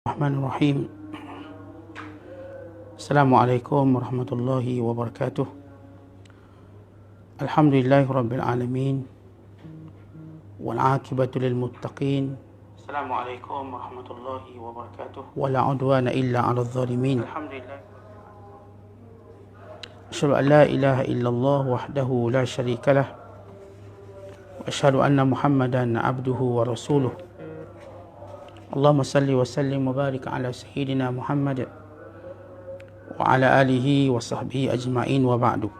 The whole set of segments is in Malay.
Bismillahirrahmanirrahim. Assalamualaikum warahmatullahi wabarakatuh. Alhamdulillahirabbil alamin wal aqibatu lil muttaqin. Assalamualaikum warahmatullahi wabarakatuh. Wala udwana illa 'alal zalimin. Alhamdulillah. Asyhadu an la ilaha illallah wahdahu la syarika lah. Wa asyhadu anna Muhammadan 'abduhu wa rasuluh. Allahumma salli wa sallim wa barik ala sayyidina Muhammad wa ala alihi wa sahbihi ajma'in wa ba'du.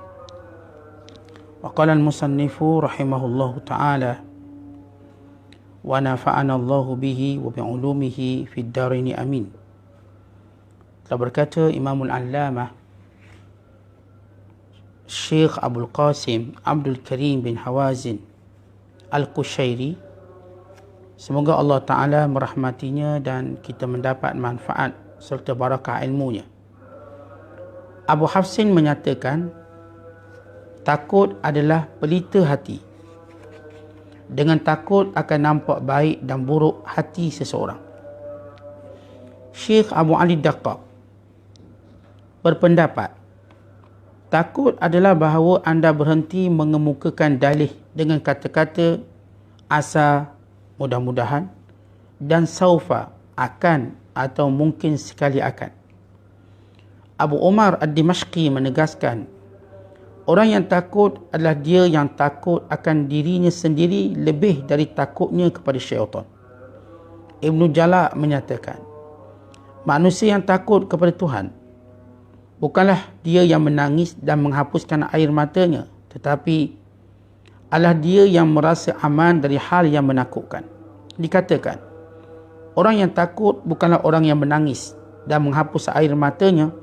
Wa qala al-musannifu rahimahullahu ta'ala wa nafa'ana Allahu bihi wa bi'ulumihi fid daraini amin. Telah berkata Imamul Allamah Syekh Abdul Qasim Abdul Karim bin Hawazin Al-Qushairi, semoga Allah Ta'ala merahmatinya dan kita mendapat manfaat serta barakah ilmunya. Abu Hafsin menyatakan, takut adalah pelita hati. Dengan takut akan nampak baik dan buruk hati seseorang. Syekh Abu Ali Daqqaq berpendapat, takut adalah bahawa anda berhenti mengemukakan dalih dengan kata-kata asa, mudah-mudahan, dan saufa, akan, atau mungkin sekali akan. Abu Umar Ad-Dimashqi menegaskan, orang yang takut adalah dia yang takut akan dirinya sendiri lebih dari takutnya kepada syaitan. Ibn Jalak menyatakan, manusia yang takut kepada Tuhan bukanlah dia yang menangis dan menghapuskan air matanya, tetapi adalah dia yang merasa aman dari hal yang menakutkan. Dikatakan, orang yang takut bukanlah orang yang menangis dan menghapus air matanya,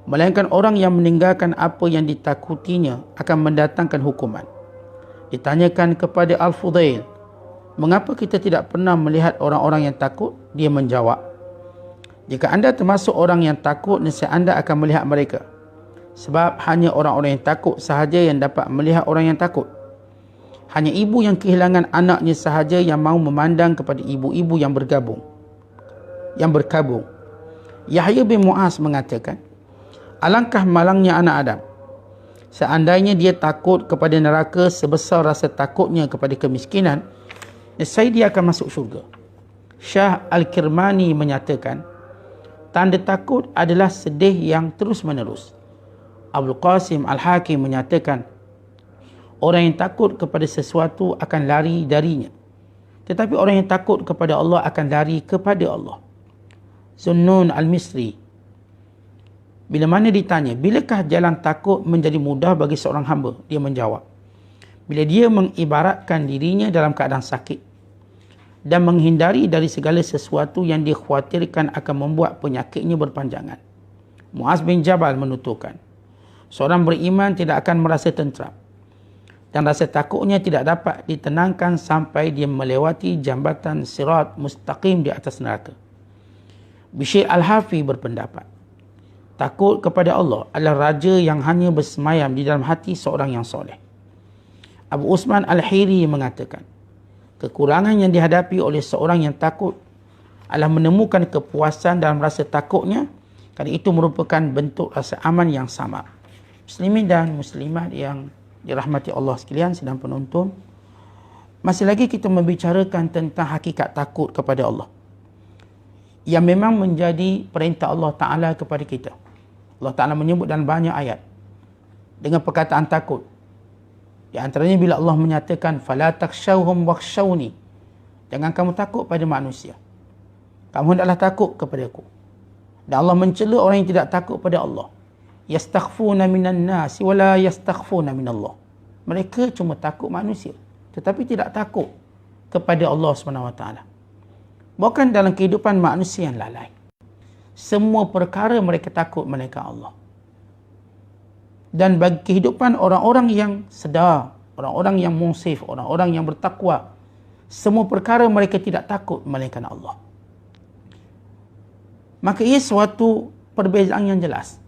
melainkan orang yang meninggalkan apa yang ditakutinya akan mendatangkan hukuman. Ditanyakan kepada Al-Fudail, mengapa kita tidak pernah melihat orang-orang yang takut? Dia menjawab, jika anda termasuk orang yang takut, nescaya anda akan melihat mereka. Sebab hanya orang-orang yang takut sahaja yang dapat melihat orang yang takut. Hanya ibu yang kehilangan anaknya sahaja yang mahu memandang kepada ibu-ibu yang berkabung. Yahya bin Mu'az mengatakan, alangkah malangnya anak Adam seandainya dia takut kepada neraka sebesar rasa takutnya kepada kemiskinan, nescaya dia akan masuk syurga. Syah Al-Kirmani menyatakan, tanda takut adalah sedih yang terus menerus. Abdul Qasim Al-Hakim menyatakan, orang yang takut kepada sesuatu akan lari darinya, tetapi orang yang takut kepada Allah akan lari kepada Allah. Zunnun Al-Misri, bila mana ditanya, bilakah jalan takut menjadi mudah bagi seorang hamba? Dia menjawab, bila dia mengibaratkan dirinya dalam keadaan sakit dan menghindari dari segala sesuatu yang dia khawatirkan akan membuat penyakitnya berpanjangan. Muaz bin Jabal menuturkan, seorang beriman tidak akan merasa tentram dan rasa takutnya tidak dapat ditenangkan sampai dia melewati jambatan sirat mustaqim di atas neraka. Bishr Al-Hafi berpendapat, takut kepada Allah adalah raja yang hanya bersemayam di dalam hati seorang yang soleh. Abu Usman Al-Hiri mengatakan, kekurangan yang dihadapi oleh seorang yang takut adalah menemukan kepuasan dalam rasa takutnya, kerana itu merupakan bentuk rasa aman yang sama. Muslimin dan muslimat yang dirahmati Allah sekalian, sedang penonton, masih lagi kita membicarakan tentang hakikat takut kepada Allah yang memang menjadi perintah Allah Ta'ala kepada kita. Allah Ta'ala menyebut dalam banyak ayat dengan perkataan takut. Di antaranya bila Allah menyatakan, فَلَا تَخْشَوْهُمْ وَخْشَوْنِي, jangan kamu takut pada manusia, kamu hendaklah takut kepada aku. Dan Allah mencela orang yang tidak takut pada Allah. Yastakhfuna minan nasi wala yastakhfuna minallah. Mereka cuma takut manusia, tetapi tidak takut kepada Allah SWT. Bukan dalam kehidupan manusia yang lalai, semua perkara mereka takut melainkan Allah. Dan bagi kehidupan orang-orang yang sedar, orang-orang yang munsif, orang-orang yang bertakwa, semua perkara mereka tidak takut melainkan Allah. Maka ia suatu perbezaan yang jelas.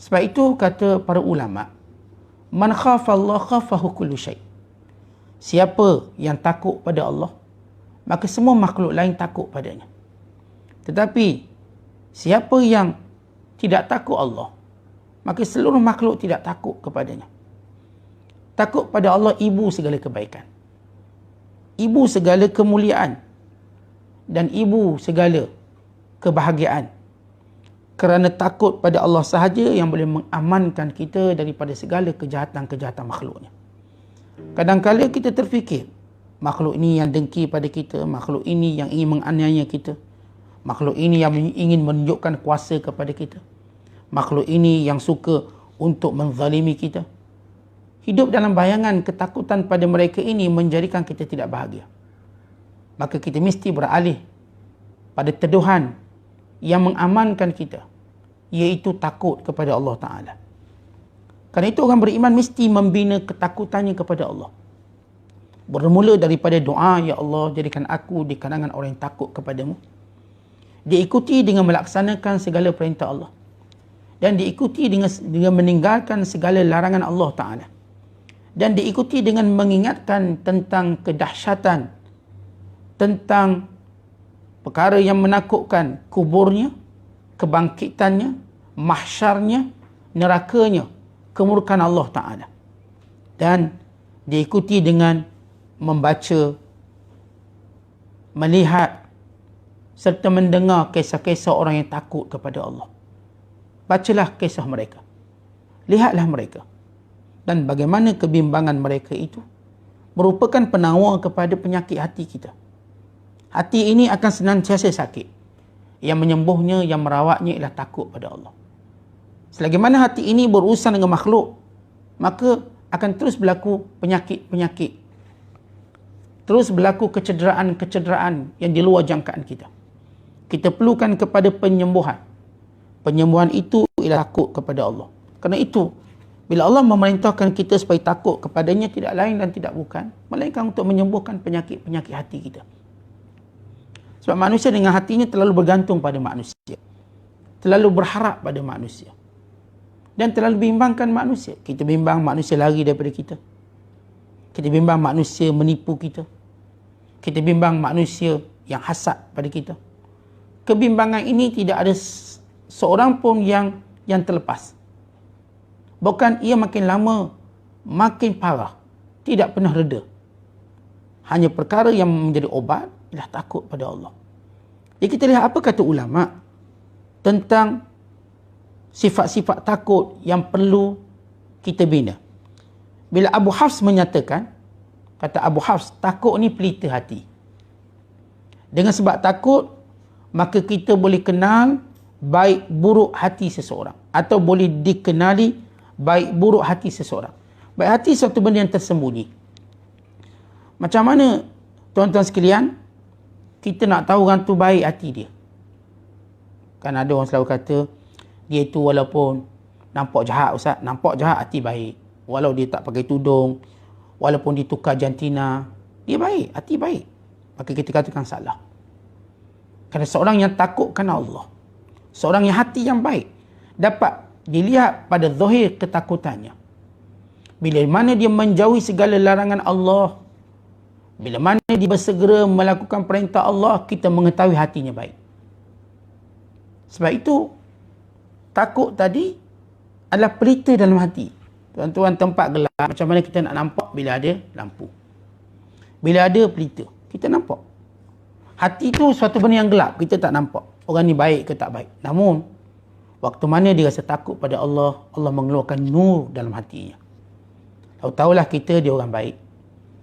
Sebab itu kata para ulama, man khafa Allah khafahu kullu syai'. Siapa yang takut pada Allah, maka semua makhluk lain takut padanya. Tetapi siapa yang tidak takut Allah, maka seluruh makhluk tidak takut kepadanya. Takut pada Allah ibu segala kebaikan, ibu segala kemuliaan, dan ibu segala kebahagiaan. Kerana takut pada Allah sahaja yang boleh mengamankan kita daripada segala kejahatan-kejahatan makhluknya. Kadang-kadang kita terfikir, makhluk ini yang dengki pada kita, makhluk ini yang ingin menganiaya kita, makhluk ini yang ingin menunjukkan kuasa kepada kita, makhluk ini yang suka untuk menzalimi kita. Hidup dalam bayangan ketakutan pada mereka ini menjadikan kita tidak bahagia. Maka kita mesti beralih pada teduhan yang mengamankan kita, iaitu takut kepada Allah Ta'ala. Kerana itu orang beriman mesti membina ketakutannya kepada Allah. Bermula daripada doa, Ya Allah, jadikan aku di kalangan orang yang takut kepadamu. Diikuti dengan melaksanakan segala perintah Allah. Dan diikuti dengan meninggalkan segala larangan Allah Ta'ala. Dan diikuti dengan mengingatkan tentang kedahsyatan, tentang perkara yang menakutkan, kuburnya, kebangkitannya, mahsyarnya, nerakanya, kemurkaan Allah Ta'ala. Dan diikuti dengan membaca, melihat, serta mendengar kisah-kisah orang yang takut kepada Allah. Bacalah kisah mereka. Lihatlah mereka. Dan bagaimana kebimbangan mereka itu merupakan penawar kepada penyakit hati kita. Hati ini akan senantiasa sakit. Yang menyembuhnya, yang merawatnya ialah takut pada Allah. Selagi mana hati ini berurusan dengan makhluk, maka akan terus berlaku penyakit-penyakit. Terus berlaku kecederaan-kecederaan yang di luar jangkaan kita. Kita perlukan kepada penyembuhan. Penyembuhan itu ialah takut kepada Allah. Kerana itu, bila Allah memerintahkan kita supaya takut kepadanya, tidak lain dan tidak bukan, melainkan untuk menyembuhkan penyakit-penyakit hati kita. Sebab manusia dengan hatinya terlalu bergantung pada manusia. Terlalu berharap pada manusia. Dan terlalu bimbangkan manusia. Kita bimbang manusia lari daripada kita. Kita bimbang manusia menipu kita. Kita bimbang manusia yang hasad pada kita. Kebimbangan ini tidak ada seorang pun yang terlepas. Bahkan ia makin lama, makin parah. Tidak pernah reda. Hanya perkara yang menjadi obat ialah takut pada Allah. Jadi kita lihat apa kata ulama tentang sifat-sifat takut yang perlu kita bina. Bila Abu Hafs menyatakan, kata Abu Hafs, takut ni pelita hati. Dengan sebab takut, maka kita boleh kenal baik buruk hati seseorang. Atau boleh dikenali baik buruk hati seseorang. Baik hati suatu benda yang tersembunyi. Macam mana, tuan-tuan sekalian, kita nak tahu orang tu baik hati dia? Kan ada orang selalu kata, dia tu walaupun nampak jahat, Ustaz, nampak jahat hati baik. Walau dia tak pakai tudung, walaupun dia tukar jantina, dia baik, hati baik. Maka kita katakan salah. Kerana seorang yang takutkan Allah, seorang yang hati yang baik, dapat dilihat pada zahir ketakutannya. Bila mana dia menjauhi segala larangan Allah, bila mana dia bersegera melakukan perintah Allah, kita mengetahui hatinya baik. Sebab itu, takut tadi adalah pelita dalam hati. Tuan-tuan, tempat gelap, macam mana kita nak nampak bila ada lampu? Bila ada pelita, kita nampak. Hati tu suatu benda yang gelap, kita tak nampak. Orang ni baik ke tak baik. Namun, waktu mana dia rasa takut pada Allah, Allah mengeluarkan nur dalam hatinya. Tahu-tahulah kita dia orang baik.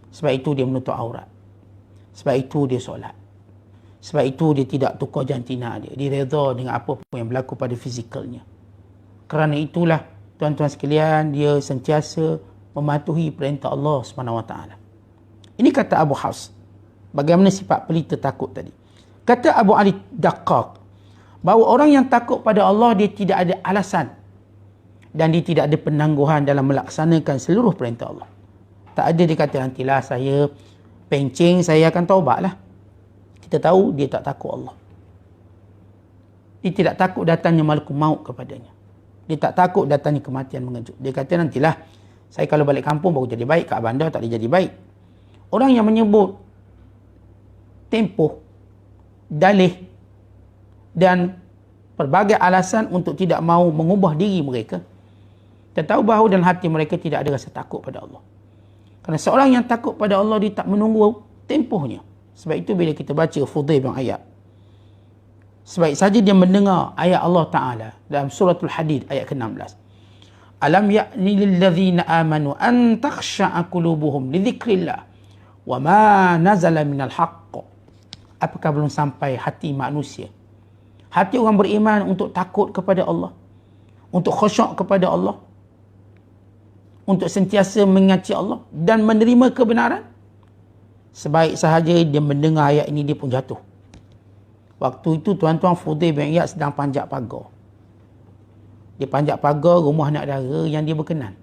Sebab itu dia menutup aurat. Sebab itu dia solat. Sebab itu dia tidak tukar jantina dia. Dia redha dengan apa pun yang berlaku pada fizikalnya. Kerana itulah, tuan-tuan sekalian, dia sentiasa mematuhi perintah Allah SWT. Ini kata Abu Hafs. Bagaimana sifat pelita takut tadi. Kata Abu Ali Daqqaq, bahawa orang yang takut pada Allah, dia tidak ada alasan. Dan dia tidak ada penangguhan dalam melaksanakan seluruh perintah Allah. Tak ada dia kata, nantilah saya pencing, saya akan taubatlah. Kita tahu dia tak takut Allah. Dia tidak takut datangnya malakul maut kepadanya. Dia tak takut datangnya kematian mengejut. Dia kata, nantilah saya kalau balik kampung baru jadi baik, kat bandar tak boleh jadi baik. Orang yang menyebut tempoh, dalih, dan pelbagai alasan untuk tidak mahu mengubah diri mereka. Dan tahu bahawa dalam hati mereka tidak ada rasa takut pada Allah. Kerana seorang yang takut pada Allah, dia tak menunggu tempohnya. Sebab itu bila kita baca Fudail bin Iyad, sebaik saja dia mendengar ayat Allah Ta'ala dalam suratul Hadid ayat ke-16. Alam ya'ni lillazina amanu an takhsha'a qulubuhum li dzikrillah wa ma nazala minal haqq. Apakah belum sampai hati manusia, hati orang beriman untuk takut kepada Allah, untuk khusyuk kepada Allah, untuk sentiasa mengingati Allah dan menerima kebenaran? Sebaik sahaja dia mendengar ayat ini, dia pun jatuh. Waktu itu tuan-tuan, Fudail bin Iyad sedang panjat pagar. Dia panjat pagar rumah anak dara yang dia berkenan,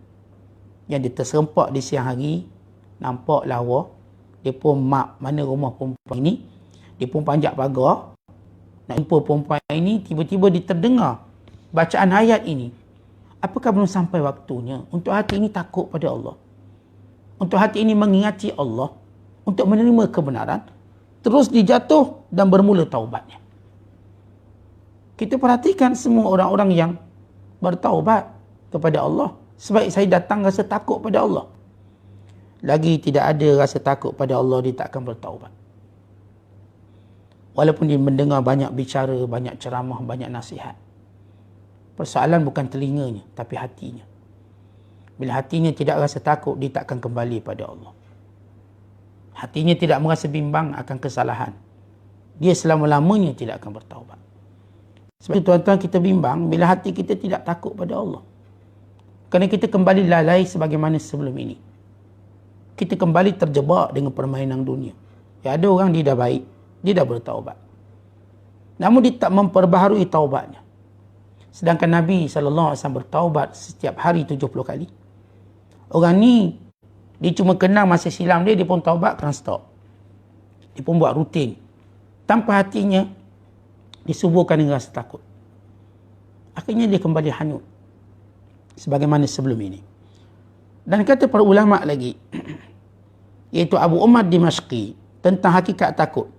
yang dia terserempak di siang hari, nampak lawa. Dia pun mak mana rumah perempuan ini, dia pun panjat pagar nak jumpa perempuan ini. Tiba-tiba dia terdengar bacaan ayat ini. Apakah belum sampai waktunya untuk hati ini takut pada Allah, untuk hati ini mengingati Allah, untuk menerima kebenaran? Terus dijatuh dan bermula taubatnya. Kita perhatikan semua orang-orang yang bertaubat kepada Allah, sebaik saya datang rasa takut pada Allah. Lagi tidak ada rasa takut pada Allah, dia tak akan bertaubat. Walaupun dia mendengar banyak bicara, banyak ceramah, banyak nasihat. Persoalan bukan telinganya, tapi hatinya. Bila hatinya tidak rasa takut, dia tak akan kembali pada Allah. Hatinya tidak merasa bimbang akan kesalahan, dia selama-lamanya tidak akan bertaubat. Sebab itu tuan-tuan, kita bimbang bila hati kita tidak takut pada Allah. Kerana kita kembali lalai sebagaimana sebelum ini. Kita kembali terjebak dengan permainan dunia. Ya, ada orang dia dah baik, dia dah bertaubat, namun dia tak memperbaharui taubatnya. Sedangkan Nabi SAW bertaubat setiap hari 70 kali. Orang ni, dia cuma kenal masa silam dia pun taubat, kena stop. Dia pun buat rutin. Tanpa hatinya disuburkan dengan rasa takut. Akhirnya dia kembali hanyut sebagaimana sebelum ini. Dan kata para ulama lagi, iaitu Abu Umar Dimashqi, tentang hakikat takut.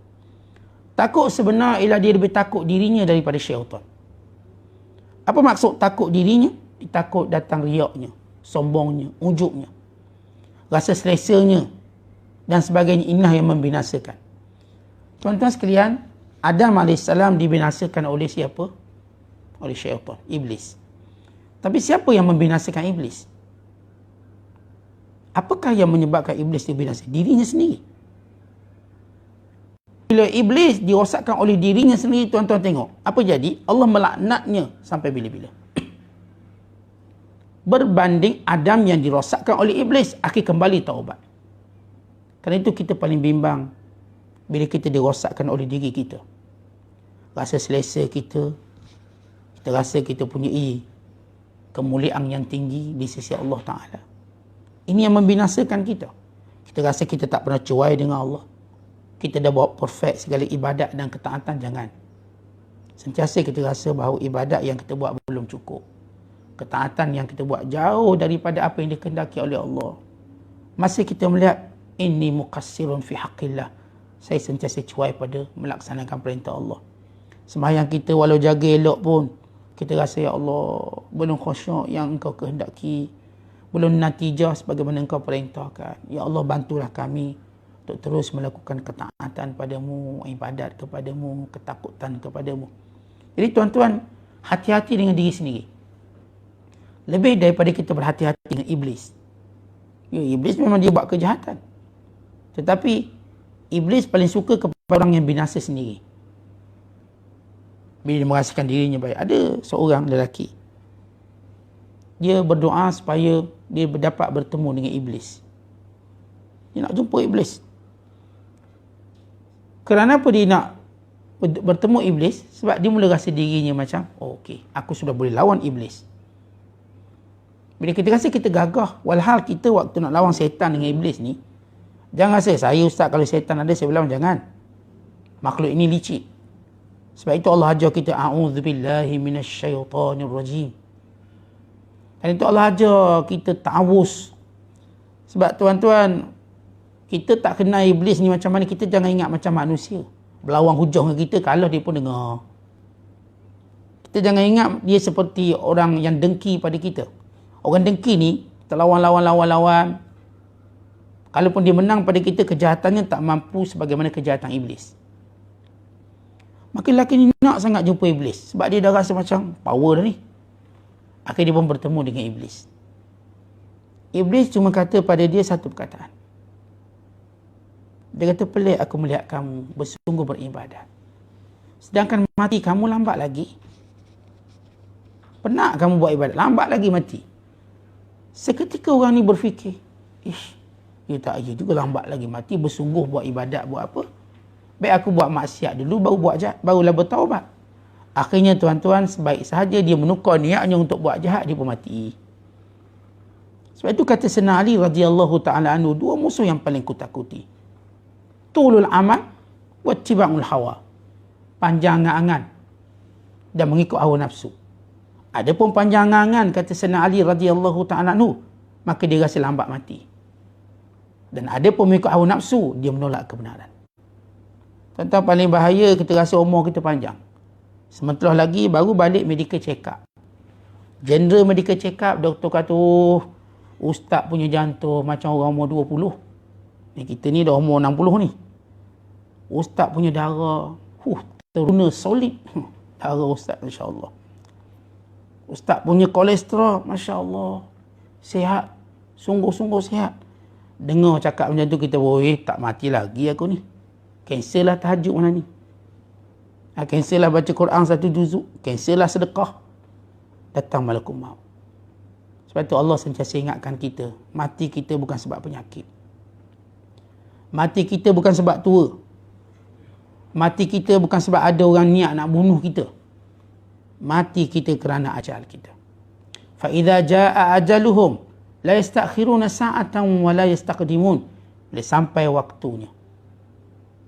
Takut sebenar ialah dia lebih takut dirinya daripada syaitan. Apa maksud takut dirinya? Dia takut datang riaknya, sombongnya, ujubnya, rasa selesanya dan sebagainya. Inilah yang membinasakan. Tuan-tuan sekalian, Adam AS dibinasakan oleh siapa? Oleh syaitan, iblis. Tapi siapa yang membinasakan iblis? Apakah yang menyebabkan iblis dibinasa? Dirinya sendiri. Bila iblis dirosakkan oleh dirinya sendiri, tuan-tuan tengok apa jadi? Allah melaknatnya sampai bila-bila. Berbanding Adam yang dirosakkan oleh iblis, akhir kembali taubat. Kerana itu kita paling bimbang bila kita dirosakkan oleh diri kita. Rasa selesa kita, kita rasa kita punya kemuliaan yang tinggi di sisi Allah Ta'ala. Ini yang membinasakan kita. Kita rasa kita tak pernah cuai dengan Allah. Kita dah bawa perfect segala ibadat dan ketaatan. Jangan. Sentiasa kita rasa bahawa ibadat yang kita buat belum cukup. Ketaatan yang kita buat jauh daripada apa yang dikehendaki oleh Allah. Masih kita melihat, inni muqassirun fi haqqillah, saya sentiasa cuai pada melaksanakan perintah Allah. Sembahyang kita walau jaga elok pun, kita rasa, ya Allah, belum khusyuk yang engkau kehendaki, belum natijah sebagaimana engkau perintahkan. Ya Allah, bantulah kami untuk terus melakukan ketaatan padamu, ibadat kepadamu, ketakutan kepadamu. Jadi tuan-tuan, hati-hati dengan diri sendiri. Lebih daripada kita berhati-hati dengan iblis. Ya, iblis memang dia buat kejahatan. Tetapi iblis paling suka kepada orang yang binasa sendiri. Bila dia merasakan dirinya baik. Ada seorang lelaki, dia berdoa supaya dia dapat bertemu dengan iblis. Dia nak jumpa iblis. Kenapa dia nak bertemu iblis? Sebab dia mula rasa dirinya macam, oh, okey, aku sudah boleh lawan iblis. Bila kita rasa kita gagah, walhal kita waktu nak lawan syaitan dengan iblis ni, jangan rasa, saya ustaz kalau syaitan ada saya lawan. Jangan. Makhluk ini licik. Sebab itu Allah ajar kita, a'udzubillahi minasyaitanirrajim. Dan itu Allah ajar kita ta'awuz. Sebab tuan-tuan, kita tak kenal iblis ni macam mana, kita jangan ingat macam manusia. Berlawan hujah dengan kita, kalah dia pun dengar. Kita jangan ingat dia seperti orang yang dengki pada kita. Orang dengki ni, terlawan. Kalaupun dia menang pada kita, kejahatannya tak mampu sebagaimana kejahatan iblis. Maka lelaki ni nak sangat jumpa iblis. Sebab dia dah rasa macam power dah ni. Akhirnya dia pun bertemu dengan iblis. Iblis cuma kata pada dia satu perkataan. Dia kata, pelik aku melihat kamu bersungguh beribadat. Sedangkan mati kamu lambat lagi. Penat kamu buat ibadat, lambat lagi mati. Seketika orang ni berfikir, ya tak, ya juga lambat lagi mati, bersungguh buat ibadat, buat apa? Baik aku buat maksiat dulu, baru buat jahat, barulah bertaubat. Akhirnya tuan-tuan, sebaik sahaja dia menukar niatnya untuk buat jahat, dia pun mati. Sebab itu kata Sayyidina Ali radhiyallahu ta'ala anhu, dua musuh yang paling kutakuti. Tulul amal wa tiba'ul hawa. Panjang angan dan mengikut hawa nafsu. Adapun panjang angan, kata Sayyidina Ali radhiyallahu ta'ala anhu, maka dia rasa lambat mati. Dan adapun mengikut hawa nafsu, dia menolak kebenaran. Tuan-tuan, paling bahaya kita rasa umur kita panjang. Sementara lagi baru balik medical check up. General medical check up, doktor kata, ustaz punya jantung macam orang umur 20. Ni kita ni dah umur 60 ni. Ustaz punya darah, teruna solid. Darah ustaz, insya-Allah. Ustaz punya kolesterol, masya-Allah, sihat, sungguh-sungguh sihat. Dengar cakap macam tu, kita tak mati lagi aku ni. Cancel lah tahajud mana ni. Cancel lah baca Quran satu juzuk. Cancel lah sedekah. Datang malakul maut. Sebab tu Allah sentiasa ingatkan kita, mati kita bukan sebab penyakit. Mati kita bukan sebab tua. Mati kita bukan sebab ada orang niat nak bunuh kita. Mati kita kerana ajal kita. Fa idza jaa ajaluhum la yastakhiruna sa'atan wa la yastaqdimun. Bila sampai waktunya,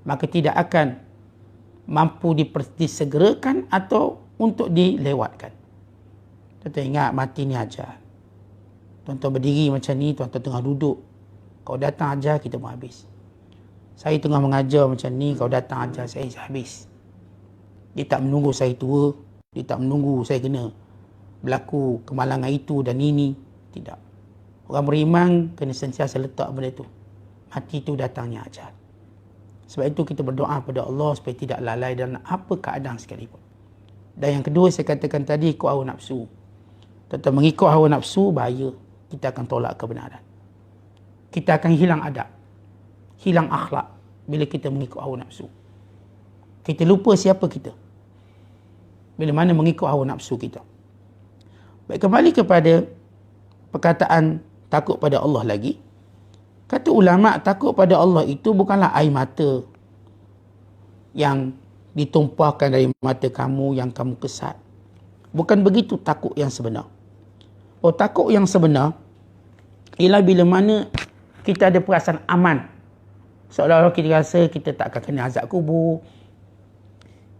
maka tidak akan mampu disegerakan atau untuk dilewatkan. Tuan-tuan ingat, mati ni ajal. Tuan-tuan berdiri macam ni, tuan-tuan tengah duduk. Kau datang ajal, kita pun habis. Saya tengah mengajar macam ni, kau datang ajal, saya habis. Dia tak menunggu saya tua. Dia tak menunggu saya kena berlaku kemalangan itu dan ini. Tidak. Orang beriman kena sentiasa letak benda itu. Mati itu datangnya ajal. Sebab itu kita berdoa pada Allah supaya tidak lalai dalam apa keadaan sekalipun. Dan yang kedua saya katakan tadi, ikut hawa nafsu. Tetap mengikut hawa nafsu, bahaya. Kita akan tolak kebenaran. Kita akan hilang adab. Hilang akhlak bila kita mengikut hawa nafsu. Kita lupa siapa kita bila mana mengikut hawa nafsu kita. Baik, kembali kepada perkataan takut pada Allah lagi. Kata ulama, takut pada Allah itu bukanlah air mata yang ditumpahkan dari mata kamu yang kamu kesat. Bukan begitu takut yang sebenar. Takut yang sebenar ialah bila mana kita ada perasaan aman. Seolah-olah kita rasa kita tak akan kena azab kubur.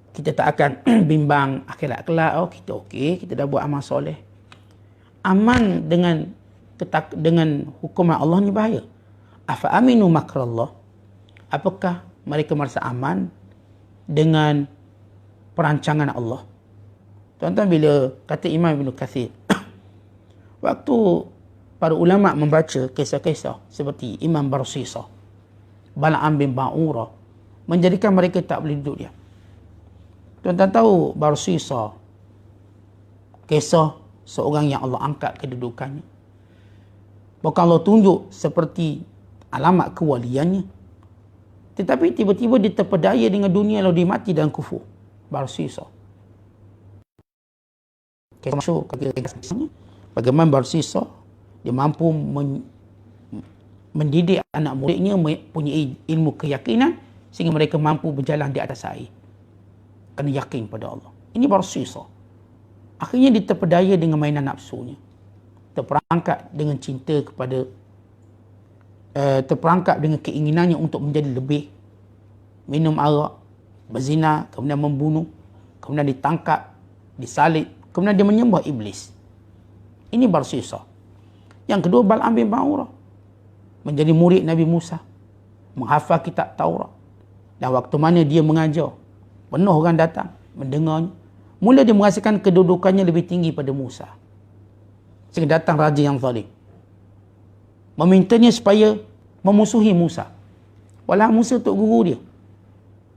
Kita tak akan bimbang akhirat kelak. Kita okey, kita dah buat amal soleh. Aman dengan hukuman Allah ni bahaya. Afa aminu makrallah. Apakah mereka merasa aman dengan perancangan Allah? Tuan-tuan, bila kata Imam Ibn Kathir, waktu para ulama membaca kisah-kisah seperti Imam Barsisah, Bal'am bin Ba'ura, menjadikan mereka tak boleh duduk diam. Tuan-tuan tahu Barsisah, kisah seorang yang Allah angkat kedudukannya. Bukan Allah tunjuk seperti alamat kewaliannya. Tetapi tiba-tiba dia terpedaya dengan dunia lalu dia mati dalam kufur. Barsisah. Kisah bagaimana Barsisah dia mampu mendidik anak muridnya punya ilmu keyakinan sehingga mereka mampu berjalan di atas air. Kena yakin pada Allah. Ini Barsisah. Akhirnya dia terpedaya dengan mainan nafsunya. Terperangkap dengan cinta kepada terperangkap dengan keinginannya untuk menjadi lebih, minum arak, berzina, kemudian membunuh, kemudian ditangkap, disalib, kemudian dia menyembah iblis. Ini Barsisah. Yang kedua, Bal'am bin Ba'ura, menjadi murid Nabi Musa, menghafal kitab Taurat. Dan waktu mana dia mengajar, penuh orang datang mendengarnya. Mula dia merasakan kedudukannya lebih tinggi pada Musa. Sehingga datang raja yang zalim, memintanya supaya memusuhi Musa. Walau Musa untuk guru dia,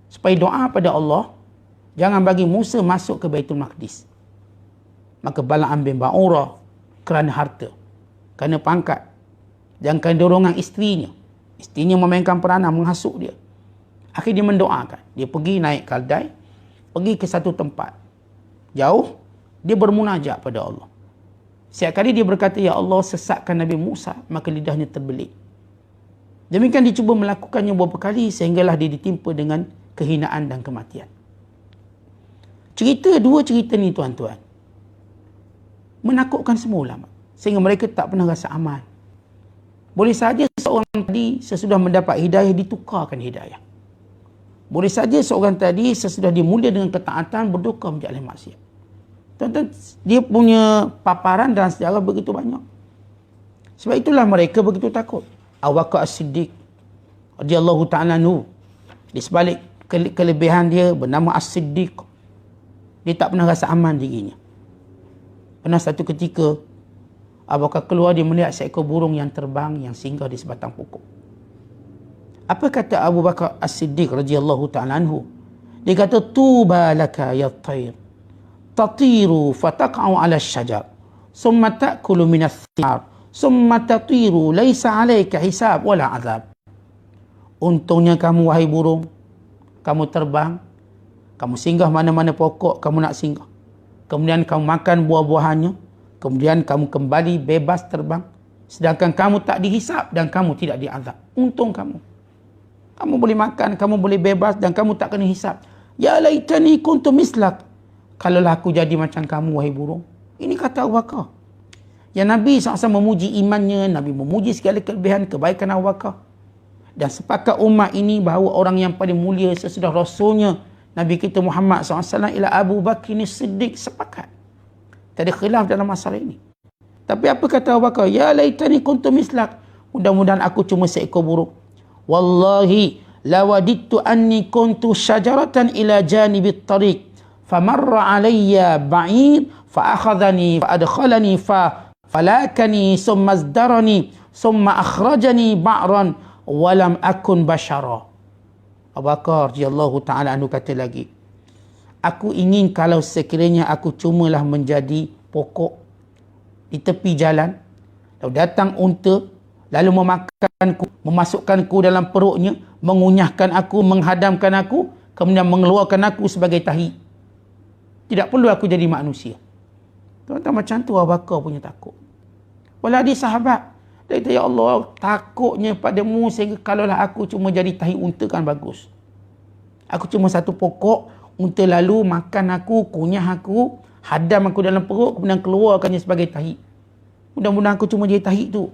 supaya doa pada Allah, jangan bagi Musa masuk ke Baitul Maqdis. Maka Bala'am bin Ba'urah kerana harta, kerana pangkat, dan kerana dorongan isterinya memainkan peranan menghasut dia. Akhirnya dia mendoakan. Dia pergi naik kaldai, pergi ke satu tempat jauh, dia bermunajat pada Allah. Setiap kali dia berkata, ya Allah, sesatkan Nabi Musa, maka lidahnya terbelit. Demikian dia cuba melakukannya beberapa kali, sehinggalah dia ditimpa dengan kehinaan dan kematian. Dua cerita ni tuan-tuan, menakutkan semua ulama, sehingga mereka tak pernah rasa aman. Boleh saja seorang tadi sesudah mendapat hidayah ditukarkan hidayah. Boleh saja seorang tadi sesudah dimulia dengan ketaatan berduka menjadi maksiat. Tuan-tuan, dia punya paparan dalam sejarah begitu banyak. Sebab itulah mereka begitu takut. Abu Bakar As-Siddiq radhiyallahu ta'ala anhu, di sebalik kelebihan dia bernama As-Siddiq, dia tak pernah rasa aman dirinya. Pernah satu ketika Abu Bakar keluar, dia melihat seekor burung yang terbang yang singgah di sebatang pokok. Apa kata Abu Bakar As-Siddiq radhiyallahu ta'ala anhu? Dia kata, tuba laka ya tayr, tatiru fataqa'u ala syajar, summa ta'kulu minas thimar, summa tatiru laisa alaika hisab wala azab. Untungnya kamu wahai burung, kamu terbang, kamu singgah mana-mana pokok kamu nak singgah. Kemudian kamu makan buah-buahannya, kemudian kamu kembali bebas terbang, sedangkan kamu tak dihisap dan kamu tidak diazab. Untung kamu. Kamu boleh makan, kamu boleh bebas dan kamu tak kena hisap. Ya laitani kuntu mislak. Kalaulah aku jadi macam kamu wahai burung. Ini kata Abu Bakar. Yang Nabi SAW memuji imannya, Nabi memuji segala kelebihan kebaikan Abu Bakar. Dan sepakat umat ini bahawa orang yang paling mulia sesudah Rasulnya Nabi kita Muhammad SAW ialah Abu Bakar As-Siddiq. Sepakat. Tak ada khilaf dalam masalah ini. Tapi apa kata Abu Bakar? Ya laitani kuntu mislak. Mudah-mudahan aku cuma seekor burung. Wallahi lawadittu anni kuntu syajaratan ila janibit tariq famarra alayya ba'id fa'akhadhani fa'adkhalani falakani summa azdarani summa akhrajani ba'ran walam akun bashara. Abu Bakar radhiyallahu ta'ala anhu kata lagi, aku ingin kalau sekiranya aku cumalah menjadi pokok di tepi jalan, lalu datang unta lalu memakanku, memasukkanku dalam perutnya, mengunyahkan aku, menghadamkan aku, kemudian mengeluarkan aku sebagai tahi. Tidak perlu aku jadi manusia. Tuan-tuan, macam tu Abu Bakar punya takut. Walau dia sahabat, dia kata, ya Allah, takutnya padamu sehingga kalaulah aku cuma jadi tahi unta kan bagus. Aku cuma satu pokok, unta lalu makan aku, kunyah aku, hadam aku dalam perut, kemudian keluarkannya sebagai tahi. Mudah-mudahan aku cuma jadi tahi tu.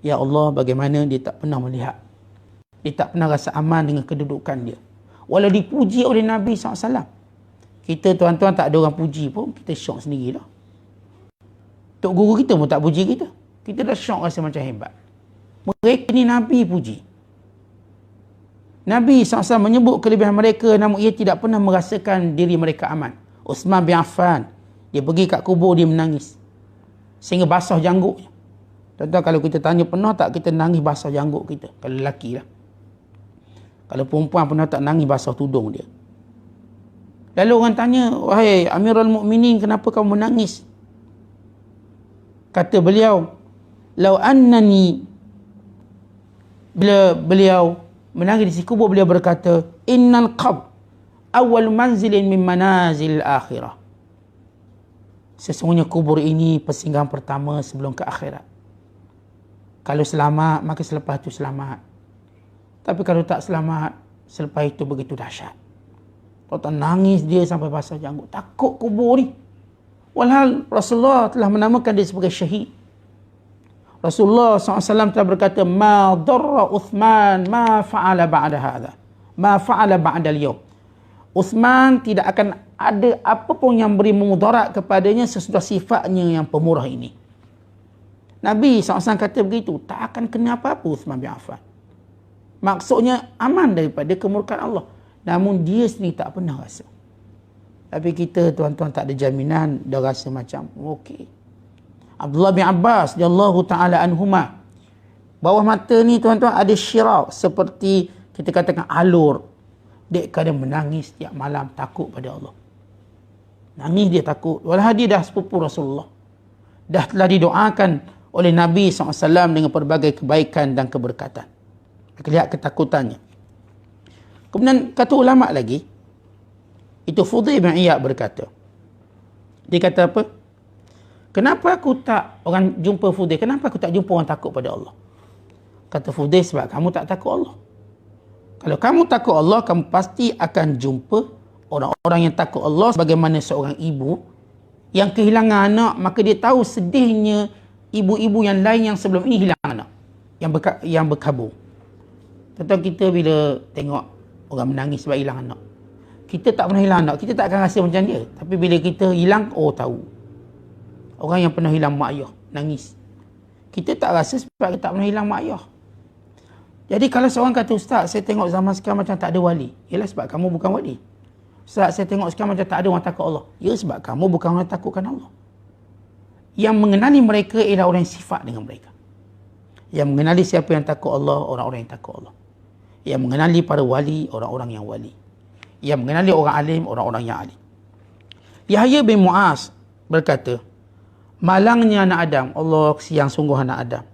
Ya Allah, bagaimana dia tak pernah melihat. Dia tak pernah rasa aman dengan kedudukan dia. Walau dipuji oleh Nabi SAW. Kita tuan-tuan tak ada orang puji pun, kita syok sendirilah. Tok guru kita pun tak puji kita. Kita dah syok rasa macam hebat. Mereka ni Nabi puji. Nabi SAW menyebut kelebihan mereka, namun ia tidak pernah merasakan diri mereka aman. Uthman bin Affan, dia pergi kat kubur, dia menangis. Sehingga basah jangguknya. Tuan-tuan, kalau kita tanya pernah tak kita nangis basah janggut kita? Kalau lelaki lah. Kalau perempuan pernah tak nangis basah tudung dia? Lalu orang tanya, wahai Amirul Mukminin, kenapa kamu menangis? Kata beliau, lau annani, bila beliau menangis di kubur, beliau berkata, innal qabr awal manzilin min manazil akhirah. Sesungguhnya kubur ini persinggahan pertama sebelum ke akhirat. Kalau selamat, maka selepas itu selamat. Tapi kalau tak selamat, selepas itu begitu dahsyat. Tuan-tuan, nangis dia sampai basah janggut. Takut kubur ni. Walhal Rasulullah telah menamakan dia sebagai syahid. Rasulullah SAW telah berkata, ma darra Uthman ma fa'ala ba'da hadha. Ma fa'ala ba'da al-yawm. Uthman tidak akan ada apa pun yang beri mudarat kepadanya sesudah sifatnya yang pemurah ini. Nabi SAW kata begitu, tak akan kena apa-apa Uthman bin Affan. Maksudnya aman daripada kemurkaan Allah. Namun dia sendiri tak pernah rasa. Tapi kita tuan-tuan tak ada jaminan, dah rasa macam okey. Abdullah bin Abbas radhiyallahu taala anhuma, bawah mata ni tuan-tuan ada syirau, seperti kita katakan alur. Dia kadang menangis setiap malam takut pada Allah. Nangis dia takut. Walau dia dah sepupu Rasulullah. Dah telah didoakan oleh Nabi SAW dengan pelbagai kebaikan dan keberkatan. Kita lihat ketakutannya. Kemudian kata ulama lagi, itu Fudail bin Iyad berkata. Dia kata apa? Kenapa aku tak orang jumpa Fudail? Kenapa aku tak jumpa orang takut pada Allah? Kata Fudail, sebab kamu tak takut Allah. Kalau kamu takut Allah, kamu pasti akan jumpa orang-orang yang takut Allah, sebagaimana seorang ibu yang kehilangan anak, maka dia tahu sedihnya ibu-ibu yang lain yang sebelum ini hilang anak, yang berkabur. Tentu kita bila tengok orang menangis sebab hilang anak, kita tak pernah hilang anak, kita tak akan rasa macam dia. Tapi bila kita hilang, oh tahu. Orang yang pernah hilang mak ayah, nangis. Kita tak rasa sebab kita tak pernah hilang mak ayah. Jadi kalau seorang kata, Ustaz, saya tengok zaman sekarang macam tak ada wali. Ialah sebab kamu bukan wali. Ustaz, saya tengok sekarang macam tak ada orang takut Allah. Ya, sebab kamu bukan orang yang takutkan Allah. Yang mengenali mereka ialah orang yang sifat dengan mereka. Yang mengenali siapa yang takut Allah, orang-orang yang takut Allah. Yang mengenali para wali, orang-orang yang wali. Yang mengenali orang alim, orang-orang yang alim. Yahya bin Mu'az berkata, malangnya anak Adam, Allah kesian sungguh anak Adam.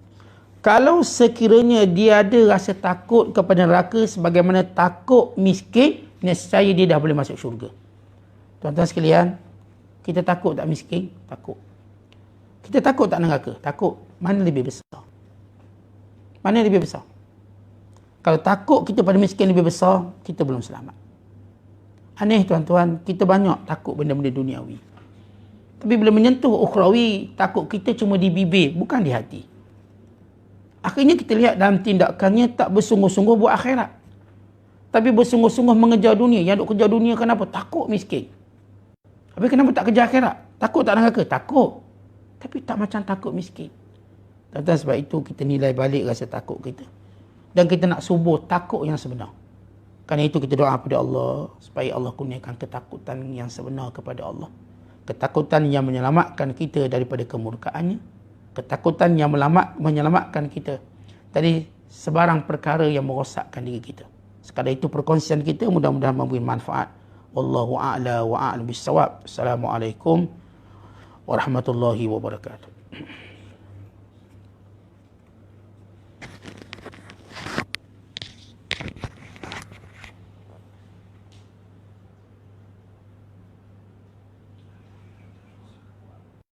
Kalau sekiranya dia ada rasa takut kepada neraka sebagaimana takut miskin, nescaya dia dah boleh masuk syurga. Tuan-tuan sekalian, kita takut tak miskin? Takut. Kita takut tak neraka? Takut. Mana lebih besar? Mana lebih besar? Kalau takut kita pada miskin lebih besar, kita belum selamat. Aneh tuan-tuan, kita banyak takut benda-benda duniawi. Tapi bila menyentuh ukhrawi, takut kita cuma di bibir, bukan di hati. Akhirnya kita lihat dalam tindakannya tak bersungguh-sungguh buat akhirat. Tapi bersungguh-sungguh mengejar dunia. Yang duk kejar dunia kenapa? Takut miskin. Tapi kenapa tak kejar akhirat? Takut tak neraka? Takut. Tapi tak macam takut miskin. Dan sebab itu kita nilai balik rasa takut kita. Dan kita nak subuh takut yang sebenar. Kerana itu kita doa kepada Allah supaya Allah kurniakan ketakutan yang sebenar kepada Allah. Ketakutan yang menyelamatkan kita daripada kemurkaannya. Ketakutan yang menyelamatkan kita dari sebarang perkara yang merosakkan diri kita. Sekadar itu perkongsian kita, mudah-mudahan memberi manfaat. Wallahu a'la wa a'lam bissawab. Assalamualaikum warahmatullahi wabarakatuh.